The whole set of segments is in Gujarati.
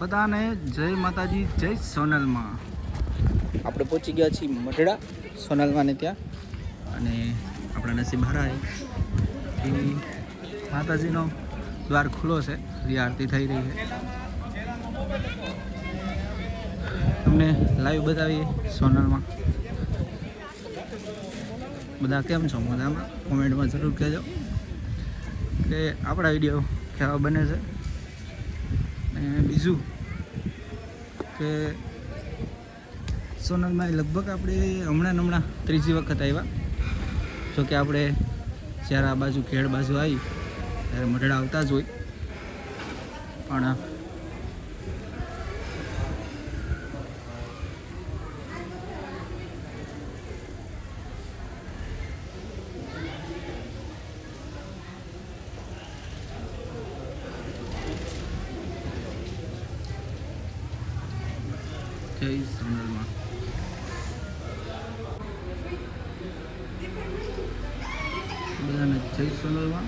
બધાને જય માતાજી, જય સોનલમાં. આપણે પહોંચી ગયા છીએ મઢડા સોનલમાંને ત્યાં, અને આપણા નસીબ હરાય એ માતાજીનો દ્વાર ખુલ્લો છે. આરતી થઈ રહી છે, તમને લાઈવ બતાવીએ સોનલમાં. બધા કેમ છો? મજામાં? કોમેન્ટમાં જરૂર કહેજો કે આપણા વિડીયો કેવા બને છે. અને બીજું કે સોનલમાં લગભગ આપણે હમણાં ત્રીજી વખત આવ્યા. જોકે આપણે જ્યારે આ બાજુ ખેડ બાજુ આવી ત્યારે મઢડા આવતા જ હોય, પણ જય સોનલમાં. બધાને જય સોનલમાં.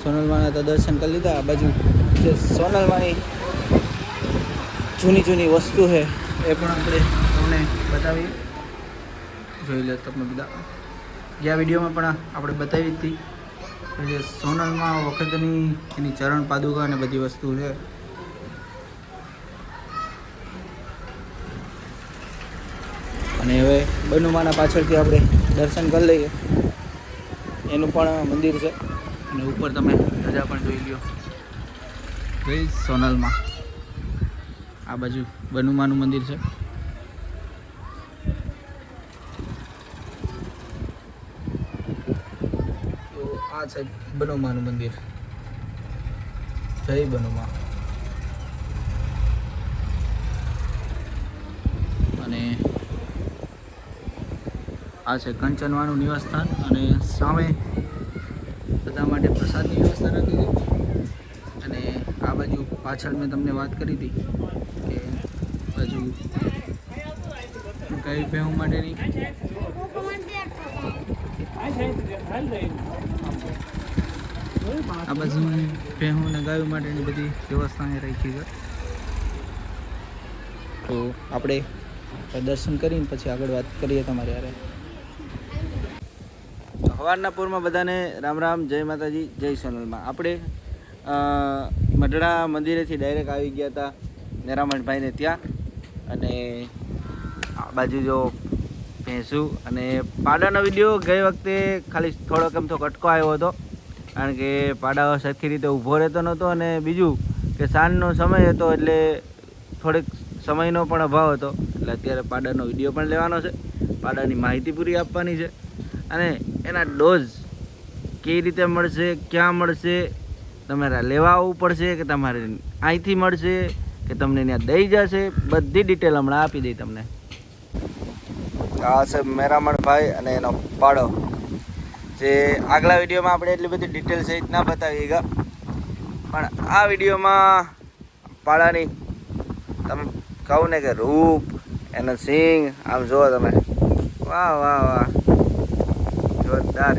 સોનલમાંના તો દર્શન કરી લીધા. આ બાજુ જે સોનલમાંની જૂની વસ્તુ છે એ પણ આપણે તમને બતાવીએ. જોઈ લે તમે બધા. ગયા વિડીયોમાં પણ આપણે બતાવી હતી જે સોનલમાં વખતની એની ચરણ પાદુકા અને બધી વસ્તુ છે. અને હવે બનુમાના પાછળથી આપણે દર્શન કરી લઈએ. એનું પણ મંદિર છે, અને ઉપર તમે ધજા પણ જોઈ લ્યો. જય સોનલમાં. આ બાજુ બનુમાનું મંદિર છે. તો આ છે બનુમાનું મંદિર. જય બનુમા. અને આ છે કંચનવાનું નિવાસસ્થાન, અને સામે બધા માટે પ્રસાદની વ્યવસ્થા રાખી હતી. અને આ બાજુ પાછળ મેં તમને વાત કરી હતી કે બાજુ કઈ ભેહું માટેની આ બાજુ ભેહું અને ગાયો માટેની બધી વ્યવસ્થા અહીં રાખી છે. તો આપણે દર્શન કરીને પછી આગળ વાત કરીએ તમારી યારે. સવારના પૂરમાં બધાને રામ રામ, જય માતાજી, જય સોનલમાં. આપણે મઢડા મંદિરેથી ડાયરેક્ટ આવી ગયા હતા મેરામણભાઈને ત્યાં. અને આ બાજુ જો ભેંસું અને પાડાનો વિડીયો ગઈ વખતે ખાલી થોડોક એમ તો કટકો આવ્યો હતો, કારણ કે પાડા સરખી રીતે ઊભો રહેતો નહોતો. અને બીજું કે સાંજનો સમય હતો એટલે થોડીક સમયનો પણ અભાવ હતો. એટલે અત્યારે પાડાનો વિડીયો પણ લેવાનો છે, પાડાની માહિતી પૂરી આપવાની છે, અને એના ડોઝ કેવી રીતે મળશે, ક્યાં મળશે, તમારે લેવા આવવું પડશે કે તમારે અહીંથી મળશે કે તમને ત્યાં દઈ જશે, બધી ડિટેલ હમણાં આપી દઈ તમને. આ છે મેરામણભાઈ અને એનો પાડો, જે આગલા વિડીયોમાં આપણે એટલી બધી ડિટેલ સહિત ના બતાવી ગયા, પણ આ વિડીયોમાં પાડાની તમે કહું ને કે રૂપ, એનો સિંગ આમ જુઓ તમે, વાહ વાહ વાહ, જોરદાર.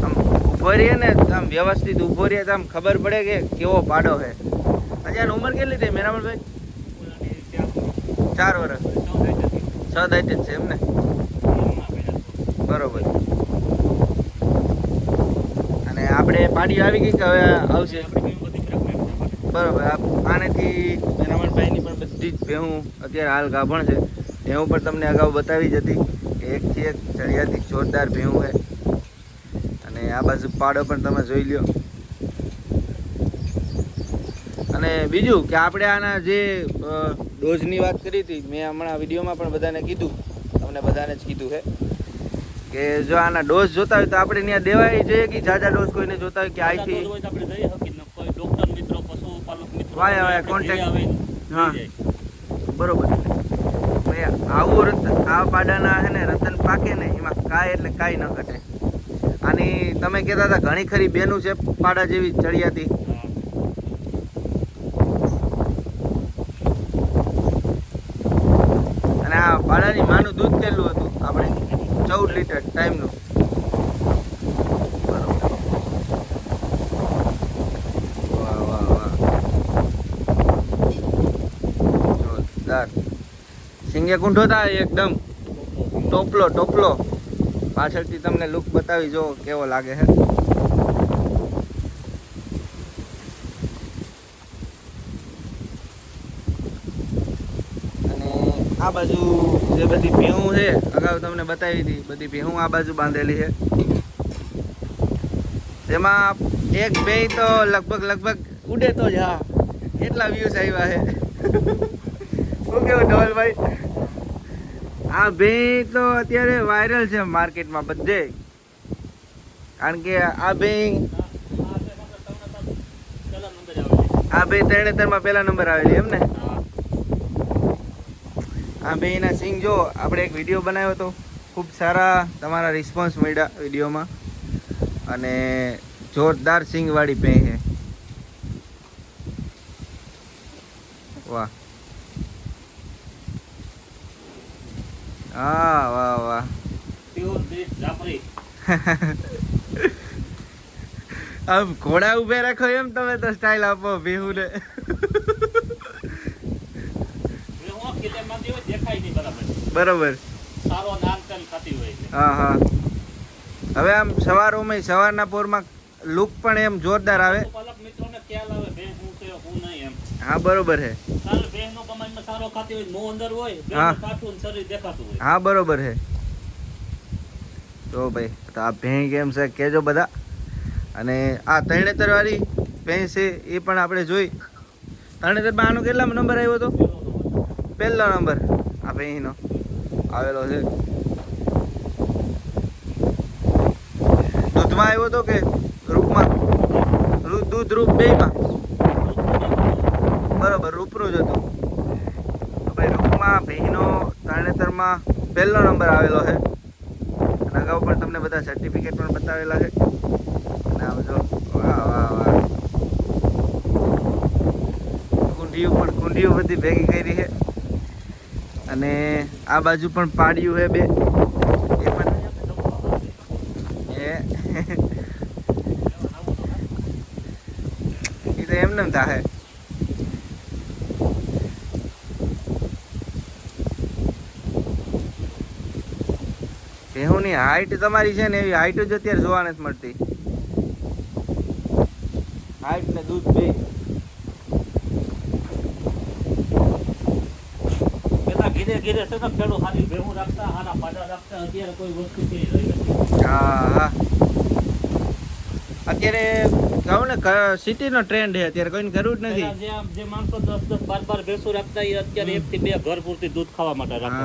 આમ ઊભો રહીએ ને આમ વ્યવસ્થિત ઊભો રહીએ તો આમ ખબર પડે કે કેવો પાડો છે. હજી આની ઉંમર કેટલી થઈ મેરામણભાઈ? 4 વર્ષ, 6 દાંત જ છે એમને? બરોબર. અને આપણે પાડી આવી ગઈ કે હવે આવશે? બરોબર. આનેથી મેરામણભાઈની પણ બધી જ ભેહું અત્યારે હાલ ગાભણ છે. ભેહું પણ તમને અગાઉ બતાવી જ હતી કે એકથી એક ચડિયાતી જોરદાર ભેહું છે. અને આ બાજુ પાડો પણ તમે જોઈ લ્યો. અને બીજું કે આપણે આના જે ડોઝની વાત કરી હતી, મેં હમણાં વિડીયોમાં પણ બધાને કીધું, તમને બધાને જ કીધું છે કે જો આના ડોઝ જોતા હોય તો આપણે ત્યાં દેવાય જોઈએ કે જાજા ડોઝ કોઈને જોતા હોય કે અહીંથી વાય કોન્ટેક્ટ. હા બરોબર. ભાઈ આવું આ પાડાના છે ને રતન પાકે ને એમાં કાંઈ એટલે કાંઈ ન ઘટે. આની તમે કહેતા હતા ઘણી ખરી બેનું છે પાડા જેવી ચડિયાતી. અને આ પાડાની માનું દૂધ કેટલું હતું આપણે? 14 લીટર ટાઈમનું. બરોબર. સિંગે કુંઠો થાય એકદમ ટોપલો પાછળથી તમને લુક બતાવી જો કેવો લાગે છે. અને આ બાજુ જે બધી ભેહું છે અગાઉ તમને બતાવી હતી, બધી ભેહું આ બાજુ બાંધેલી છે. જેમાં એક બે તો લગભગ ઉડે તો જ હા એટલા વ્યૂઝ આવ્યા છે. શું કેવું ધવલભાઈ? આ બે તો અત્યારે વાયરલ છે માર્કેટમાં બધે, કારણ કે આ બે તરણેતરમાં પહેલા નંબર આવેલી એમ ને. આ બે ના સિંગ જો આપણે એક વિડીયો બનાવ્યો હતો, ખૂબ સારા તમારા રિસ્પોન્સ મળ્યા વિડીયોમાં, અને જોરદાર સિંગ વાળી ભેં છે. વાહ હા વાહ આમ ઘોડા ઉભે રાખો એમ તમે તો સ્ટાઇલ આપો ભેહુ ને. બરોબર. હા હવે આમ સવારના પોરમાં લુક પણ એમ જોરદાર આવે. હા બરોબર છે. હા બરોબર છે. તો ભાઈ તો આ ભેં કેમ છે કેજો બધા. અને આ તરણેતર વાળી ભેં છે એ પણ આપણે જોઈ. તરણેતરમાં આનો કેટલા નંબર આવ્યો હતો? પહેલો નંબર આ ભેંનો આવેલો છે. દૂધમાં આવ્યો હતો કે રૂપમાં? રૂપ બેયમાં બરોબર, રૂપનું જ હતું. ભાઈ રૂપમાં ભેંનો તરણેતરમાં પહેલો નંબર આવેલો છે. અને અગાઉ પણ તમને બધા સર્ટિફિકેટ પણ બતાવેલા છે. અને આ બધો વાહ કુંડીયું બધી ભેગી કરી છે. અને આ બાજુ પણ પાડ્યું છે બે, એ પણ એ તો એમને થાય. ભેહુની હાઈટ તમારી છે ને એવી હાઈટ જ અત્યારે જોવા નથી મળતી. હાઈટ ને દૂધ બે ઘીરે છે ને ખેડૂત હારી ભેહું રાખતા, હારા પાડા રાખતા. અત્યારે કોઈ વસ્તુ કે હા અત્યારે કહું ને સિટીનો ટ્રેન્ડ છે અત્યારે, કોઈને કરવું જ નથી. જે માણસો 10-10, 12-12 ભેંસો રાખતા એ અત્યારે 1 થી 2 ઘર પૂરતી દૂધ ખાવા માટે રાખે.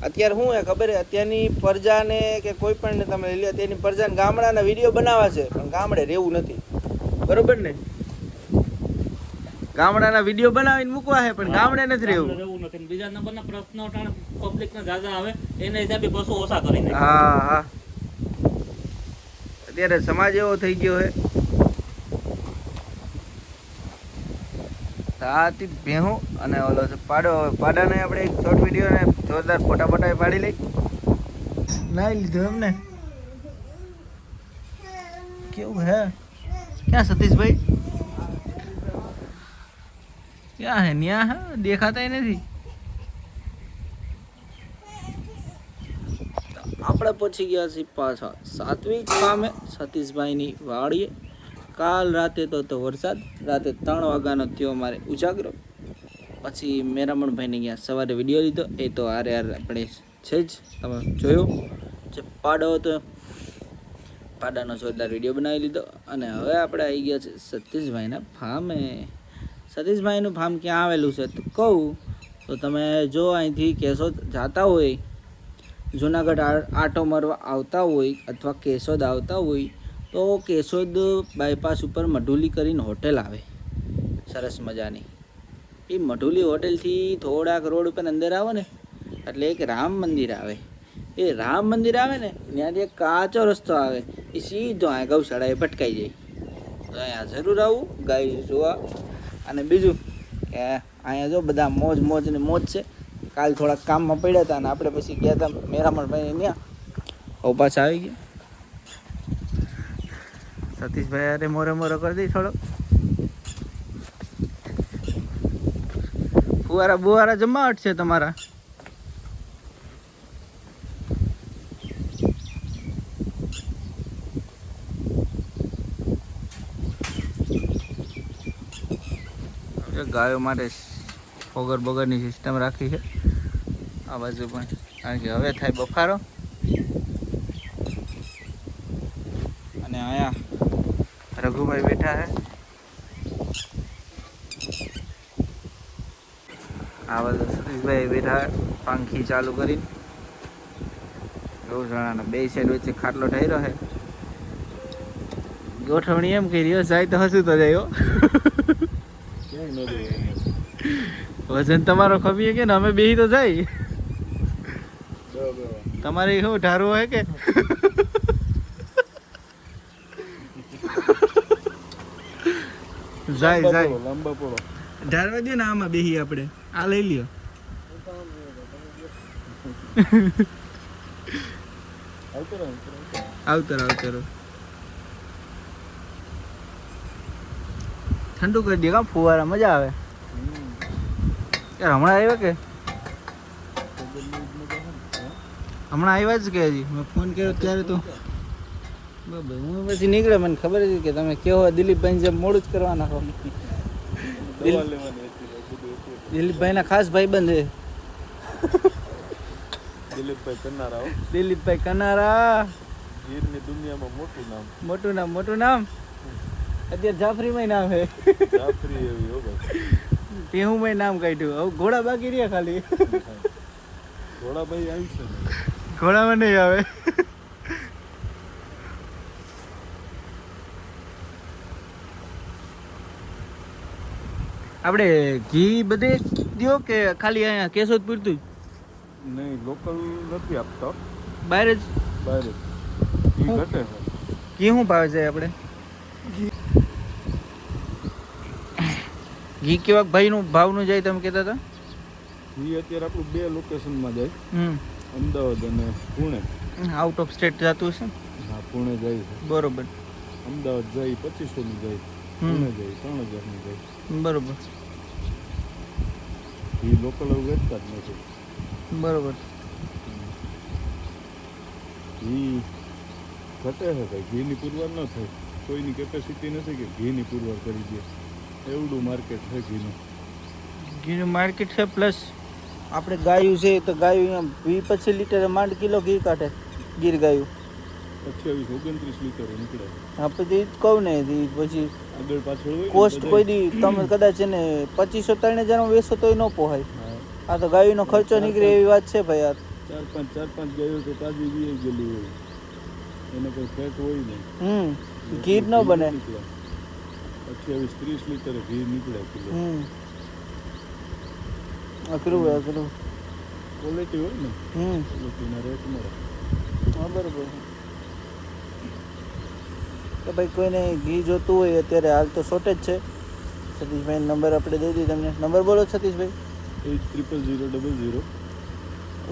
અત્યારે શું હે ખબર હે, અત્યારની પ્રજાને કે કોઈ પણ તમે લઈ લો, અત્યારની પ્રજાને ગામડાના વિડીયો બનાવવા છે પણ ગામડે રહેવું નથી. બરોબર ને? ગામડાના વિડીયો બનાવીને મૂકવા છે પણ ગામડે નથી રહેવું. બીજા નંબરના પ્રશ્નો પબ્લિકના જાજા આવે એના હિસાબે બસો ઓછા કરી નાખે. હા અત્યારે સમાજ એવો થઈ ગયો છે. આથી ભેહું અને ઓલો પાડાને આપણે એક શોર્ટ વિડીયો ને જોરદાર ફોટા પાડી લઈ. નાઈ લીધું એમને કેવું હે? ક્યાં સતીશભાઈ? ક્યાં હે? ન્યા હે, દેખાતા નથી. આપણે પહોંચી ગયા છીએ પાછા સાત્વિક ફાર્મે, સતીશભાઈની વાડીએ. કાલ રાતે તો વરસાદ, રાતે 3 વાગ્યાનો થયો અમારે ઉજાગરો. પછી મેરામણભાઈને ગયા સવારે વિડીયો લીધો, એ તો હારે આપણે છે જ, તમે જોયો જે પાડો હતો, પાડાનો જોરદાર વિડીયો બનાવી લીધો. અને હવે આપણે આવી ગયા છે સતીશભાઈના ફાર્મે. સતીશભાઈનું ફાર્મ ક્યાં આવેલું છે તો કહું તો, તમે જો અહીંથી કેશોદ જતા હોય, જુનાગઢ આટો મારવા આવતા હોય અથવા કેશોદ આવતા હોય તો કેશોદ બાયપાસ ઉપર મઢુલી કરીને હોટેલ આવે સરસ મજાની. એ મઢુલી હોટેલથી થોડાક રોડ ઉપર અંદર આવો ને એટલે એક રામ મંદિર આવે. એ રામ મંદિર આવે ને ત્યાંથી એક કાચો રસ્તો આવે, એ સીધો આ ગૌશાળાએ ભટકાઈ જાય. તો અહીંયા જરૂર આવું ગાય જોવા. અને બીજું કે અહીંયા જો બધા મોજ ને મોજ છે. કાલ થોડાક કામમાં પડ્યા હતા અને આપણે પછી ગયા હતા મેરામણભાઈ ત્યાં. હવે પાછા આવી ગયા. સતીશભાઈ અરે મોરો કરી દઈ થોડો. ફુવારા બુવારા જમાવટ છે તમારા? આપણે ગાયો માટે ફોગર બગરની સિસ્ટમ રાખી છે આ બાજુ પણ, કારણ કે હવે થાય બફારો. અને અહીંયા રઘુભાઈ બેઠા છે. આ બાજુ સતીશભાઈ બેઠા પંખી ચાલુ કરીને. ગૌશાળાના બે સાઈડ વચ્ચે ખાટલો ઠર્યો છે. ગોઠવણી એમ કરી રહ્યો જાય તો હસું તો જાય. વજન તમારો ખમીએ કે ને અમે બેહી તો જાય. તમારે શું ઢારવું હોય કે જાય જાય લાંબા પડો ઢારવા દે ને. આમાં બેહી આપણે આ લઈ લ્યો. આવતર ઠંડુ કરી દે કા ફુવારા મજા આવે યાર. હમણાં આવ્યા કે હમણાં આવ્યા જ કે હજી મેં ફોન કર્યો ત્યારે તો બરાબર. હું પછી નીકળે, મને ખબર હતી કે તમે કેવો દિલીપભાઈ જેમ મોડું જ કરવાના છો. દિલીપભાઈના ખાસ ભાઈબંધ છે દિલીપભાઈ કનારા. ગીરની દુનિયામાં મોટું નામ અત્યારે જાફરીમાં નામ છે. જાફરી એવી હો ભાઈ. ટેહુંમાં નામ કાઢ્યું. હવે ઘોડા બાકી રહ્યા ખાલી. ઘોડાભાઈ આવી છે ને? ઘોડામાં નહીં આવે. આપણે ઘી બધે દો કે ખાલી અહીંયા કેશોદ પૂરતું? નહીં, લોકલ નથી આપતા, બહાર જ. બહાર જ. ઘી ઘટે છે. ઘી શું ભાવે છે આપણે? ઘી કેવા ભાઈનું ભાવનું જાય તમે કહેતા હતા? ઘી અત્યારે આપણું 2 લોકેશનમાં જાય, અમદાવાદ અને પુણે. આઉટ ઓફ સ્ટેટ જતું હશે? હા, પુણે જાય છે. બરોબર. અમદાવાદ જાય 2500 જાય, પુણે જાય 3000 જાય. બરોબર. ઘી લોકલ હવે વેચતા જ નથી. બરોબર. ઘી ઘટે છે ભાઈ. ઘીની પુરવાર ન થાય. કોઈની કેપેસિટી નથી કે ઘીની પુરવાર કરી દે. એવડું માર્કેટ છે ઘીનું. ઘીનું માર્કેટ છે, પ્લસ આપણે ગાયું છે તો ગાયું અહીંયા 20-25 લીટર માંડ કિલો ઘી કાઢે. ગીર ગાયું 28-29 લીટર નીકળે. હા, પછી જ કહું ને પછી આગળ પાછળ હોય કોસ્ટ કોઈ દી તમે કદાચ એને 2500-3000 વેચો તોય ન પોહાય. આ તો ગાયનો ખર્ચો નીકળે એવી વાત છે ભાઈ. યાર 4-5 ગાયો તો તાજી વી ગયેલી હોય, એને કોઈ ફેટ હોય નહીં. ઘી જ ન બને. 28-30 લીટર ઘી નીકળે કિલો. અઘરું ક્વોલિટી હોય ને, ક્વોલિટીના રેટ મળે. હા, બરોબર. તો ભાઈ કોઈને ઘી જોતું હોય અત્યારે હાલ તો શોર્ટેજ છે. સતીશભાઈ નંબર આપણે દઈ દીધી તમને. નંબર બોલો સતીશભાઈ. 8000000.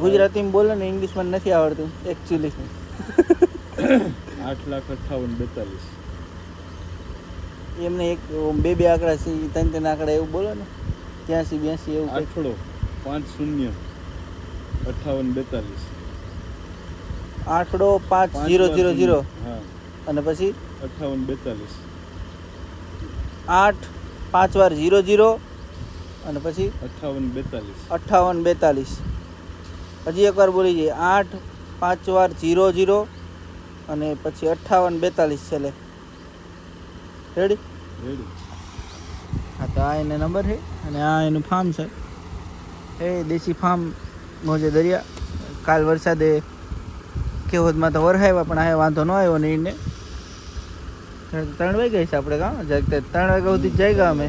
ગુજરાતીમાં બોલો ને, ઇંગ્લિશમાં નથી આવડતું એકચ્યુઅલી. 8,58,42. એમને એક બે આંકડા છે, 3 આંકડા એવું બોલો ને. 83-82 એવું. 8-50-58-42. 8-5000. હા, અને પછી 58-42. 8 5 વાર 00 અને પછી 58-42. હજી એકવાર બોલી જઈએ. 8 5 વાર 00 અને પછી 58-42 છેલ્લે. રેડી? હા, તો આ એને નંબર છે અને આ એનું ફાર્મ છે. એ દેશી ફાર્મ મોજે દરિયા. કાલ વરસાદે કેવોદમાં તો વરસાવ્યા પણ આ વાંધો ન આવ્યો ને એને. 3 વાગ્યા છે આપણે કાં 3 વાગ્યા સુધી જ જાય અમે.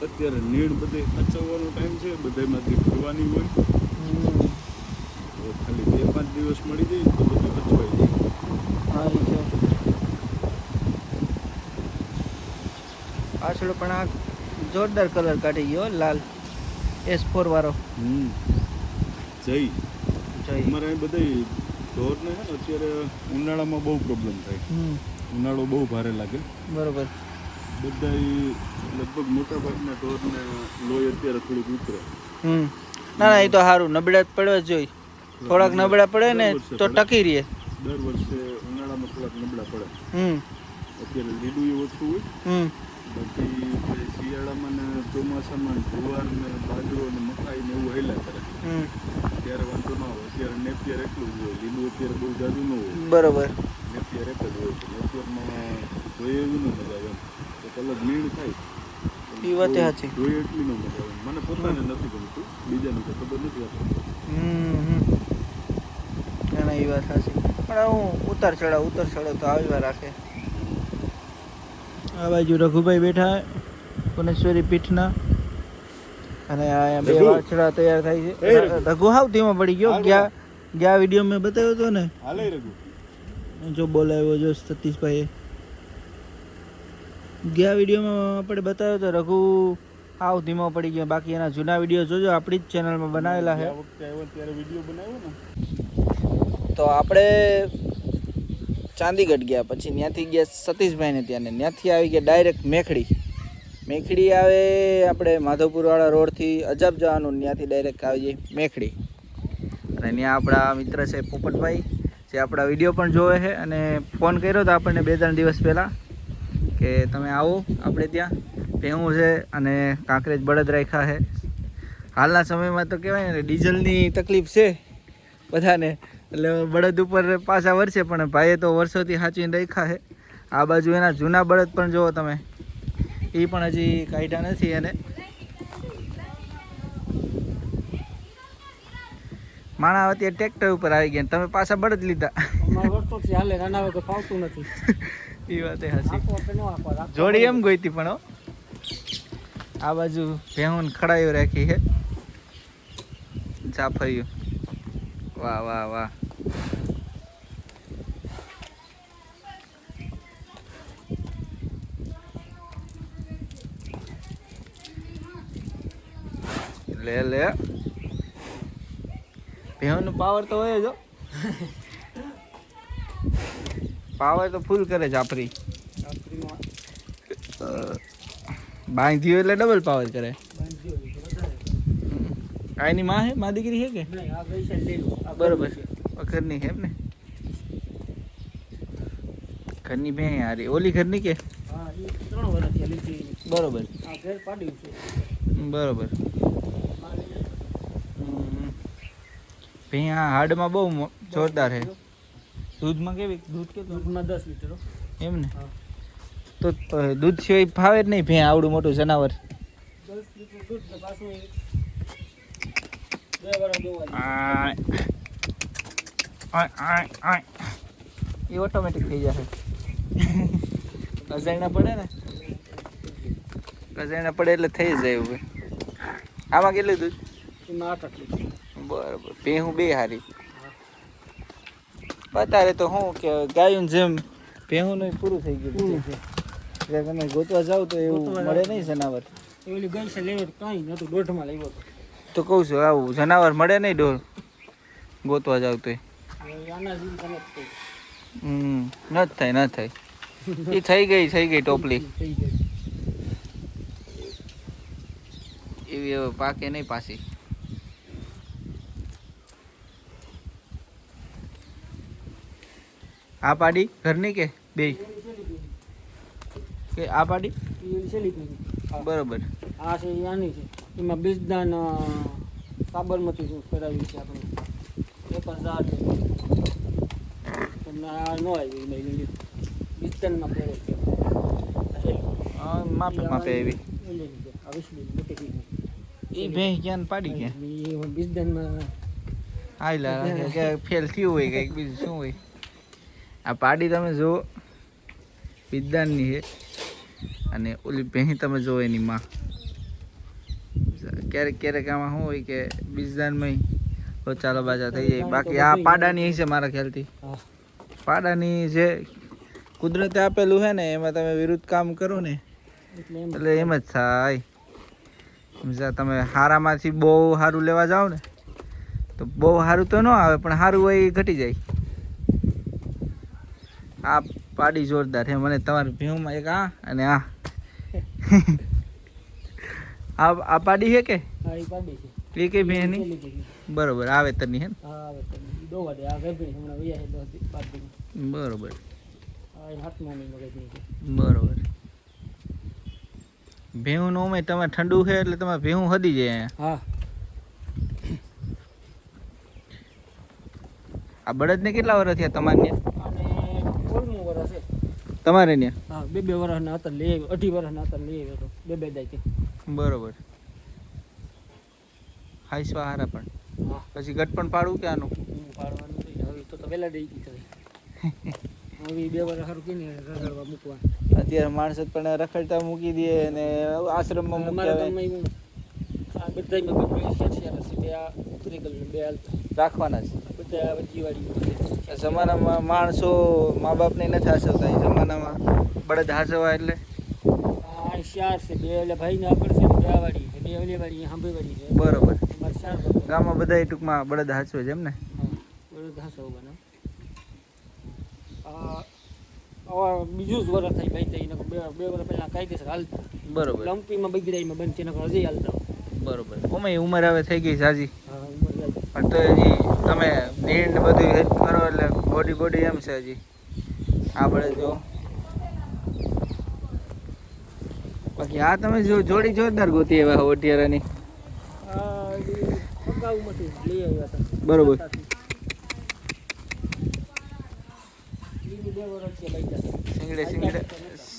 અત્યારે નીણ બધે અચવવાનો ટાઈમ છે, બધામાંથી ફરવાની હોય. ખાલી 2-5 દિવસ મળી જાય તો બધું અચવાઈ જાય. હા, એ છે. પાછળ પણ આ જોરદાર કલર કાઢી ગયો, લાલ S4 વાળો. જય જય. અમારે અહીં બધા ઢોરને છે ને અત્યારે ઉનાળામાં બહુ પ્રોબ્લેમ થાય. ઉનાળો બહુ ભારે લાગે. બરોબર. બધા લગભગ મોટા ભાગના ઢોરને લોહી અત્યારે થોડુંક ઉતરે. ના, એ તો સારું. નબળા પડવા જ જોઈએ. થોડાક નબળા પડે ને તો ટકી રહે. દર વર્ષે ઉનાળામાં થોડાક નબળા પડે. અત્યારે લીલું એ ઓછું હોય. હમ બાકી પછી શિયાળામાં ને ચોમાસામાં જુવાર ને બાજરો ને મકાઈ ને એવું હેલા કરે ત્યારે વાંધો ના હોય. અત્યારે નેપિયર એટલું જ હોય, લીલું અત્યારે બહુ જાજુ ન હોય. બરોબર. નેપિયર એક જ હોય. નેપિયરમાં જોઈએ એવું ન મજા આવે એમ. તો કલર લીણ થાય. એ વાત સાચી. જોઈએ એટલી ન મજા આવે. મને પોતાને નથી ગમતું, બીજાને તો ખબર નથી આપણને. ના એ વાત સાચી. પણ હું ઉતાર ચડાવ તો આવી વાર રાખે. આ બાજુ રઘુભાઈ બેઠા પુનેશ્વરી પીઠના, અને આ બે વાછડા તૈયાર થાય છે. રઘુ હાવ ધીમો પડી ગયો. ગયા વિડીયો મેં બતાવ્યો હતો ને, હાલે રઘુ જો બોલાવ્યો જો સતીશભાઈએ. ગયા વિડીયોમાં આપણે બતાવ્યો તો રઘુ હાવ ધીમો પડી ગયો. બાકી એના જૂના વિડીયો જોજો, આપણી જ ચેનલમાં બનાવેલા છે. આ વખતે આવ્યો ત્યારે વિડીયો બનાવ્યો ને, તો આપણે ચાંદીગઢ ગયા, પછી ત્યાંથી ગયા સતીશભાઈને ત્યાં, ને ત્યાંથી આવી ગયા ડાયરેક્ટ મેખડી આવે આપણે માધવપુરવાળા રોડથી અજબ જવાનું, ત્યાંથી ડાયરેક્ટ આવી જઈએ મેખડી. અને ત્યાં આપણા મિત્ર છે પોપટભાઈ, જે આપણા વિડીયો પણ જોવે છે, અને ફોન કર્યો હતો આપણને 2-3 દિવસ પહેલાં કે તમે આવો આપણે ત્યાં. ભેહું છે અને કાંકરેજ બળદ રાખ્યા છે. હાલના સમયમાં તો કહેવાય ને ડીઝલની તકલીફ છે બધાને, એટલે બળદ ઉપર પાછા વરસે, પણ ભાઈએ તો વર્ષોથી સાચવીને રાખ્યા છે. આ બાજુ એના જૂના બળદ પણ જુઓ તમે, એ પણ હજી કાઢ્યા નથી. અને માણા અત્યારે ટ્રેક્ટર ઉપર આવી ગયા, તમે પાછા બળદ લીધા. એ વાત સાચી. જોડી એમ ગોઈતી પણ હો. આ બાજુ ભેહું ખડાયો રાખી છે જાફરિયું. વાહ વાહ વાહ. લે ભેહુંનો પાવર તો હોય જ. પાવર તો ફૂલ કરે જાફરી. બાંધ્યો એટલે ડબલ પાવર કરે. આની માં હે, માં દીકરી હે કે? બરોબર. ઘરની હે એમ ને? ઘરની બે હારી. ઓલી ઘરની કે? બરોબર બરોબર. ભેં હાડમાં બહુ જોરદાર છે. દૂધમાં કેવી? દૂધ કે દૂધમાં 10 લીટર એમ ને? તો દૂધ સિવાય ફાવે જ નહીં ભેં, આવડું મોટું જનાવર. 10 લીટર દૂધ તો પાછું એ ઓટોમેટિક થઈ જશે. અજાણ્યા પડે ને, અજાણ્યા પડે એટલે થઈ જાય એવું. આમાં કેટલું દૂધ? બરાબર. ભેહું બે હારી. અત્યારે તો શું કે ગાયું જેમ ભેહું નું પૂરું થઈ ગયું છે. તમે ગોતવા જાવ તો એવું મળે નહીં જનાવર. એવી ગઈ છે લેવો કઈ નતું, દોઢમાં લેવો તો કહું છું આવું જનાવર મળે નહીં ડોર ગોતવા જાવ તો. ન થાય એ થઈ ગઈ ટોપલી એવી હવે પાકે નહીં પાછી. આ પાડી ઘરની કે બે કે આ પાડી બરોબર. આ છે આની છે, એમાં બીજદાન સાબરમતી કરાવી છે આપણે 1000 તમને આ નો આવી બીજદાનમાં પહેરે છે. માપે એવી એ ભેંસ ક્યાં પાડી કે બીજદાનમાં આયલા કે ફેલ થયું હોય કંઈક બીજું શું હોય. આ પાડી તમે જુઓ બીજદાનની છે, અને ઓલી ભેંસ તમે જુઓ એની માં. ક્યારેક આમાં શું હોય કે બીજદાનમાં ચાલો બાજા થઈ જાય. બાકી આ પાડાની છે મારા ખ્યાલથી. પાડાની જે કુદરતે આપેલું છે ને એમાં તમે વિરુદ્ધ કામ કરો ને એટલે એમ જ થાય. તમે હારામાંથી બહુ સારું લેવા જાઓ ને તો બહુ સારું તો ન આવે, પણ સારું હોય એ ઘટી જાય. આ પાડી જોરદાર છે. મને તમારે ભેહુંમાં એક આ અને આ આ પાડી છે કે એ કઈ ભેં નહીં? બરોબર. આવે તરની હે ને? બરોબર. આ 7મો મહિનો કંઈક નહીં છે. બરોબર. ભેહું નો મેં તમે ઠંડુ છે એટલે તમારે ભેહું હદી જાય અહીંયા. હા આ બળદને કેટલા વર્ષ થયા તમારે ત્યાં? અને 16મું વર્ષ છે. તમારે ત્યાં? હા 2 વર્ષના હતા લઈ આવ્યો, 18 વર્ષના હતા લઈ આવ્યો હતો 2 દાયથી. બરોબર. હાઈસવા હારા પણ હા પછી ગટ પણ પાડું કે આનું? હું પાડવાનું છે હવે તો વહેલા દઈ દીધી હવે 2 વર્ષ સારું કહીને રખડવા મૂકવા. અત્યારે માણસો પણ રખડતા મૂકી દે અને આશ્રમમાં મૂકી અમારા આવે. ગામમાં એવું આ બધામાં બે શેઠિયાર છે, બે આ ઉતરીગલ ને બે હાલતા રાખવાના જ. બધા વજીવાડી આ જમાનામાં માણસો મા બાપને નથી હાચવતા. એ જમાનામાં બળદ હાચવા એટલે આ 4 છે, 2 એટલે ભાઈને આગળ છે, 2 આ વાડી છે, 2 ઓલી વાડી સાંભળી છે. બરોબર. અમારે 4 હતો. ગામમાં બધા ટૂંકમાં બળદ હાચવે છે એમ ને? હા બરોબર હાસો બને. આ બીજું જ વર્ષ થઈ ભાઈ થઈને 2 વર્ષ પહેલા કાયદેસર હાલતા. બરોબર. લંપીમાં બગડાઈમાં બંધ છે, હજી હાલતા. બરોબર. ઓમે ઉંમર હવે થઈ ગઈ સાજી, હા ઉંમર જાય. પણ તો હજી તમે નીણ ને બધું હેલ્પ કરો એટલે બોડી એમ છે હજી. આ બળદ જો બાકી આ તમે જો જોડી જોરદાર ગોતી એવા ઓટિયારાની. આ અગાઉમાંથી લઈ આવ્યા હતા. બરોબર. બીજી 2 વર્ષ છે ભાઈ જતા.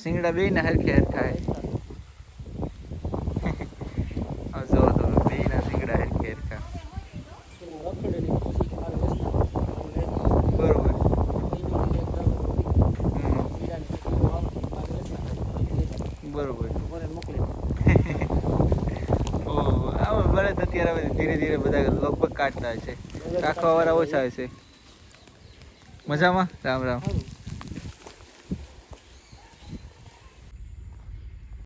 સિંગડા બે ને હરખે હરખા હે. આ જો તો બે ના સિંગડા હરખે હરખા. રખડે નહીં પછી મારે રસ્તા બરોબર. બરોબર. મોકલે. ઓ આ બળદ અત્યારે હવે ધીરે ધીરે બધા લગભગ કાઢતા હશે. કાખવા વાળા ઓછા હશે. મજામાં? રામ રામ. સારું.